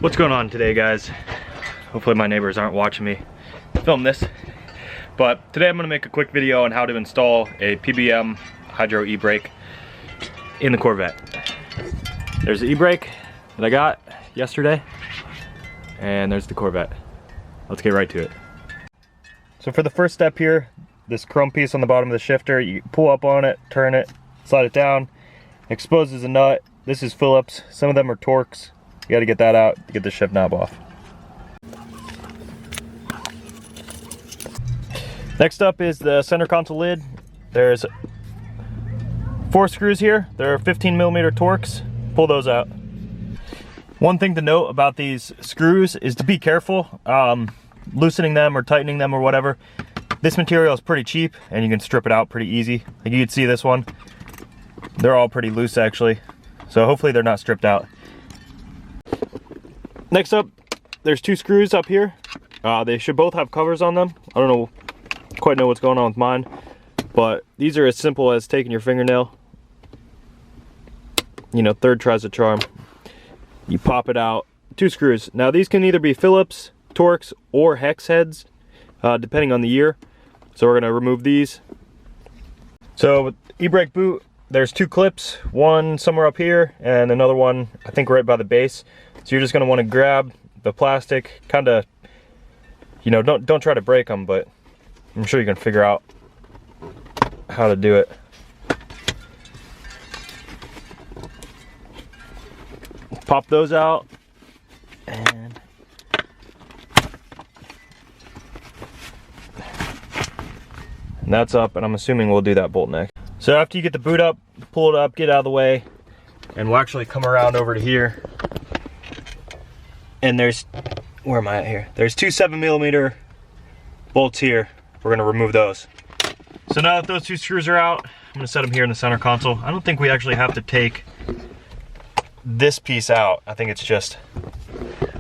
What's going on today, guys? Hopefully my neighbors aren't watching me film this. But today I'm going to make a quick video on how to install a PBM hydro e-brake in the Corvette. There's the e-brake that I got yesterday, and there's the Corvette. Let's get right to it. So for the first step here, this chrome piece on the bottom of the shifter, you pull up on it, turn it, slide it down, exposes a nut. This is Phillips. Some of them are Torx. You got to get that out to get the shift knob off. Next up is the center console lid. There's 4 screws here. They're 15mm Torx. Pull those out. One thing to note about these screws is to be careful loosening them or tightening them or whatever. This material is pretty cheap and you can strip it out pretty easy. Like you can see this one. They're all pretty loose actually. So hopefully they're not stripped out. Next up, there's 2 screws up here. They should both have covers on them. I don't quite know what's going on with mine, but these are as simple as taking your fingernail. You know, third tries the charm. You pop it out. 2 screws. Now these can either be Phillips, Torx, or hex heads, depending on the year. So we're gonna remove these. So with e-brake boot, there's 2 clips, one somewhere up here and another one I think right by the base. So you're just gonna want to grab the plastic, kind of, you know, don't try to break them, but I'm sure you can figure out how to do it. Pop those out and that's up, and I'm assuming we'll do that bolt next. So after you get the boot up, pull it up, get out of the way, and we'll actually come around over to here. And there's, where am I at here? There's 2 7mm bolts here. We're gonna remove those. So now that those 2 screws are out, I'm gonna set them here in the center console. I don't think we actually have to take this piece out. I think it's just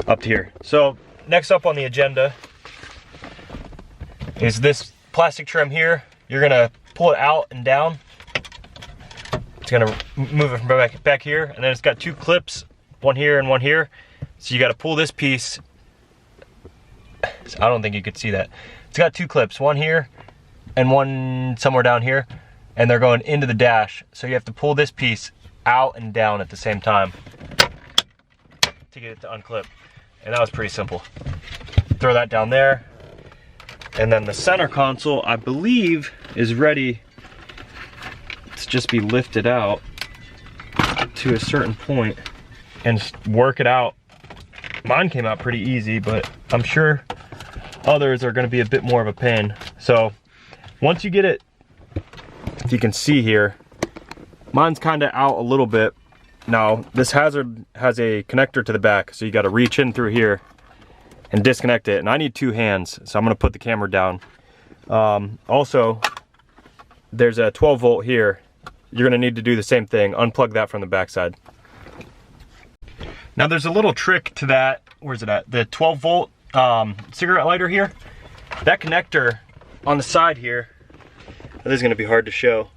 up to here. So next up on the agenda is this plastic trim here. You're gonna pull it out and down. It's gonna move it from back here, and then it's got 2 clips, one here and one here. So you gotta pull this piece. I don't think you could see that. It's got 2 clips, one here and one somewhere down here, and they're going into the dash. So you have to pull this piece out and down at the same time to get it to unclip. And that was pretty simple. Throw that down there. And then the center console, I believe, is ready to just be lifted out to a certain point and work it out. Mine came out pretty easy, but I'm sure others are going to be a bit more of a pain. So once you get it, if you can see here, mine's kind of out a little bit. Now this hazard has a connector to the back, so you got to reach in through here and disconnect it, and I need 2 hands, so I'm going to put the camera down. Also, there's a 12 volt here. You're going to need to do the same thing, unplug that from the backside. Now there's a little trick to that. Where's it at? The 12 volt cigarette lighter here. That connector on the side here, this is going to be hard to show.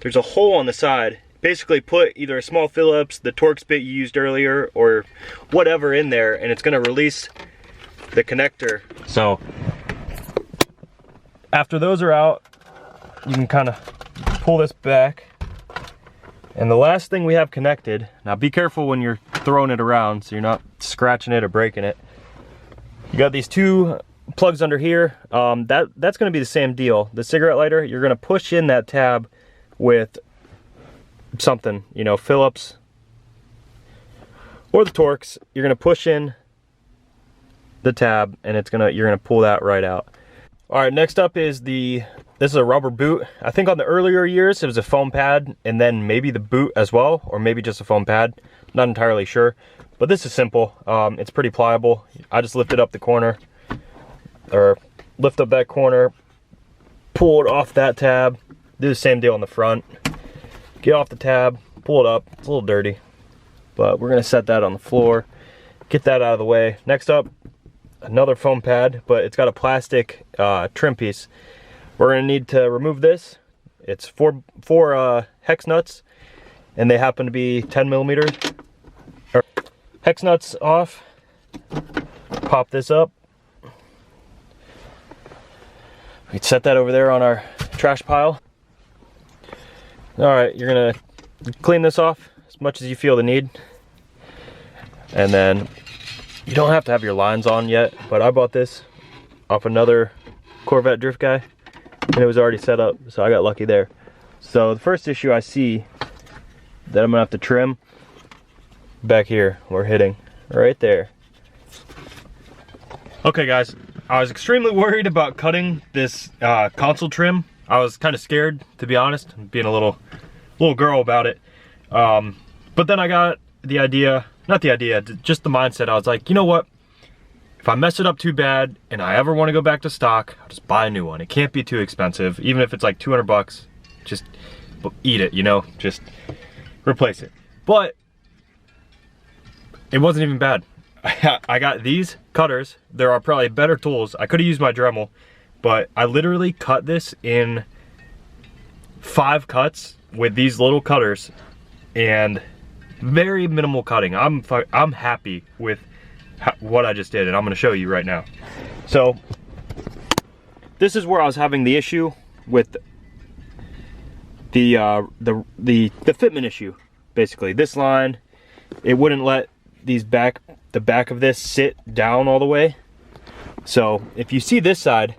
There's a hole on the side. Basically put either a small Phillips, the Torx bit you used earlier, or whatever in there, and it's going to release the connector. So after those are out, you can kind of pull this back. And the last thing we have connected, now be careful when you're throwing it around so you're not scratching it or breaking it. You got these 2 plugs under here. That's going to be the same deal. The cigarette lighter, you're going to push in that tab with something, you know, Phillips or the Torx. You're going to push in the tab and you're going to pull that right out. All right, next up is this is a rubber boot. I think on the earlier years it was a foam pad and then maybe the boot as well, or maybe just a foam pad. Not entirely sure, but this is simple. It's pretty pliable. I just lifted up the corner, or lift up that corner, pull it off that tab, do the same deal on the front. Get off the tab, pull it up. It's a little dirty, but we're gonna set that on the floor, get that out of the way. Next up, another foam pad, but it's got a plastic trim piece. We're gonna need to remove this. It's four hex nuts, and they happen to be 10mm. Hex nuts off. pop this up. We can set that over there on our trash pile. All right, you're gonna clean this off as much as you feel the need. And then you don't have to have your lines on yet, but I bought this off another Corvette drift guy and it was already set up, so I got lucky there. So the first issue I see that I'm gonna have to trim back here, we're hitting right there. Okay guys, I was extremely worried about cutting this console trim. I was kind of scared, to be honest, being a little girl about it. But then I got the idea, not the idea, just the mindset. I was like, you know what? If I mess it up too bad and I ever want to go back to stock, I'll just buy a new one. It can't be too expensive. Even if it's like 200 bucks, just eat it, you know? Just replace it. But it wasn't even bad. I got these cutters. There are probably better tools. I could have used my Dremel, but I literally cut this in 5 cuts with these little cutters and very minimal cutting. I'm happy with what I just did, and I'm going to show you right now. So this is where I was having the issue with the fitment issue. Basically, this line, it wouldn't let the back of this sit down all the way. So if you see this side,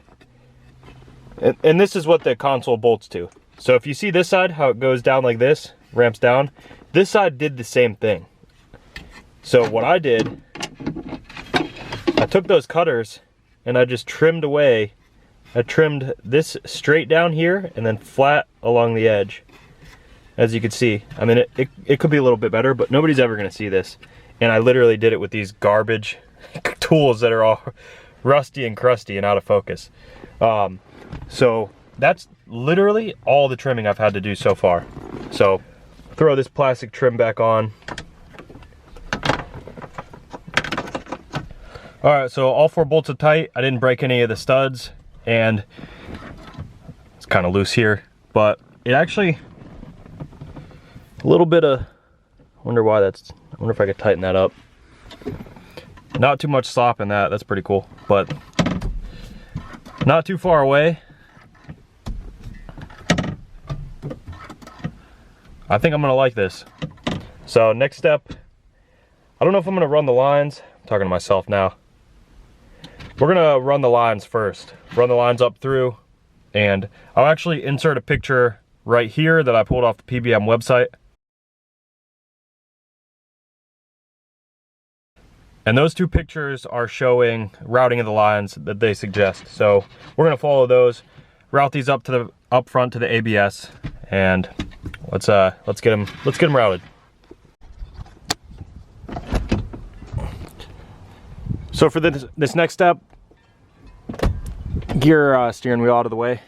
and this is what the console bolts to. So if you see this side, how it goes down like this, ramps down, this side did the same thing. So what I did, I took those cutters and I just trimmed away. I trimmed this straight down here and then flat along the edge. As you can see, I mean, it could be a little bit better, but nobody's ever gonna see this. And I literally did it with these garbage tools that are all rusty and crusty and out of focus. So that's literally all the trimming I've had to do so far. So throw this plastic trim back on. All right, so all 4 bolts are tight. I didn't break any of the studs, and it's kind of loose here, but it actually, a little bit of, I wonder why that's, I wonder if I could tighten that up. Not too much slop in that, that's pretty cool, but not too far away. I think I'm gonna like this. So next step, I don't know if I'm gonna run the lines. I'm talking to myself now. We're gonna run the lines first. Run the lines up through, and I'll actually insert a picture right here that I pulled off the PBM website. And those 2 pictures are showing routing of the lines that they suggest. So we're gonna follow those, route these up front to the ABS, and let's get them routed. So for this next step, gear steering wheel out of the way.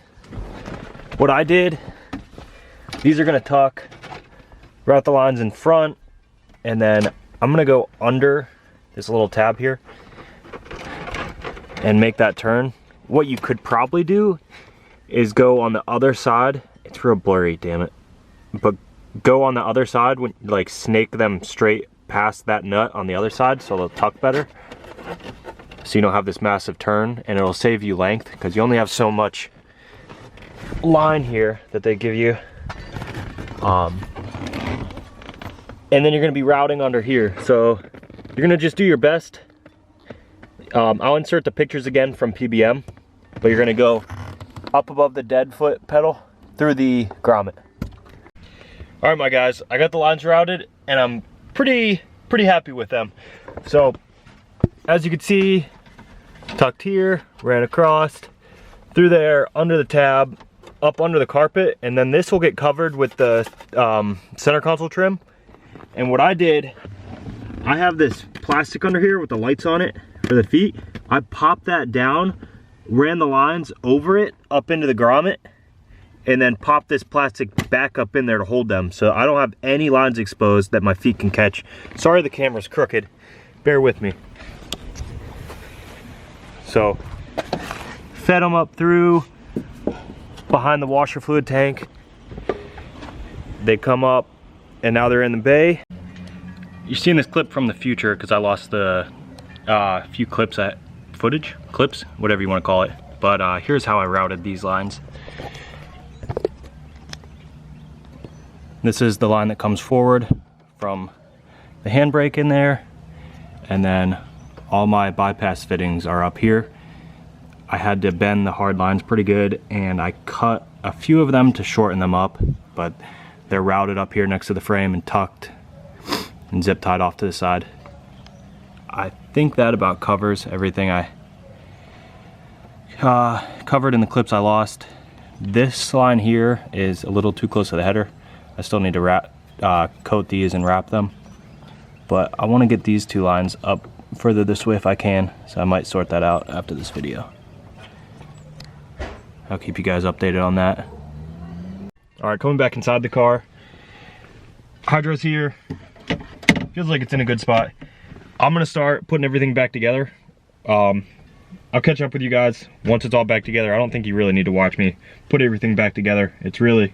What I did, these are gonna tuck, route the lines in front, and then I'm gonna go under this little tab here and make that turn. What you could probably do is go on the other side. It's real blurry, damn it. But go on the other side, when like snake them straight past that nut on the other side so they'll tuck better. So you don't have this massive turn, and it'll save you length because you only have so much line here that they give you. And then you're gonna be routing under here. So you're gonna just do your best. I'll insert the pictures again from PBM, but you're gonna go up above the dead foot pedal through the grommet. All right, my guys, I got the lines routed and I'm pretty happy with them. So as you can see, tucked here, ran across, through there, under the tab, up under the carpet, and then this will get covered with the center console trim. And what I did, I have this plastic under here with the lights on it for the feet. I popped that down, ran the lines over it up into the grommet, and then popped this plastic back up in there to hold them, so I don't have any lines exposed that my feet can catch. Sorry the camera's crooked, bear with me. So fed them up through behind the washer fluid tank. They come up and now they're in the bay. You're seeing this clip from the future because I lost the a few clips, whatever you want to call it. But here's how I routed these lines. This is the line that comes forward from the handbrake in there, and then all my bypass fittings are up here. I had to bend the hard lines pretty good, and I cut a few of them to shorten them up, but they're routed up here next to the frame and tucked and zip tied off to the side. I think that about covers everything I covered in the clips I lost. This line here is a little too close to the header. I still need to coat these and wrap them, but I want to get these two lines up further this way if I can, so I might sort that out after this video. I'll keep you guys updated on that. All right, coming back inside the car. Hydro's here. Feels like it's in a good spot. I'm gonna start putting everything back together. I'll catch up with you guys once it's all back together. I don't think you really need to watch me put everything back together. It's really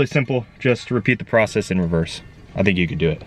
simple. Just repeat the process in reverse. I think you could do it.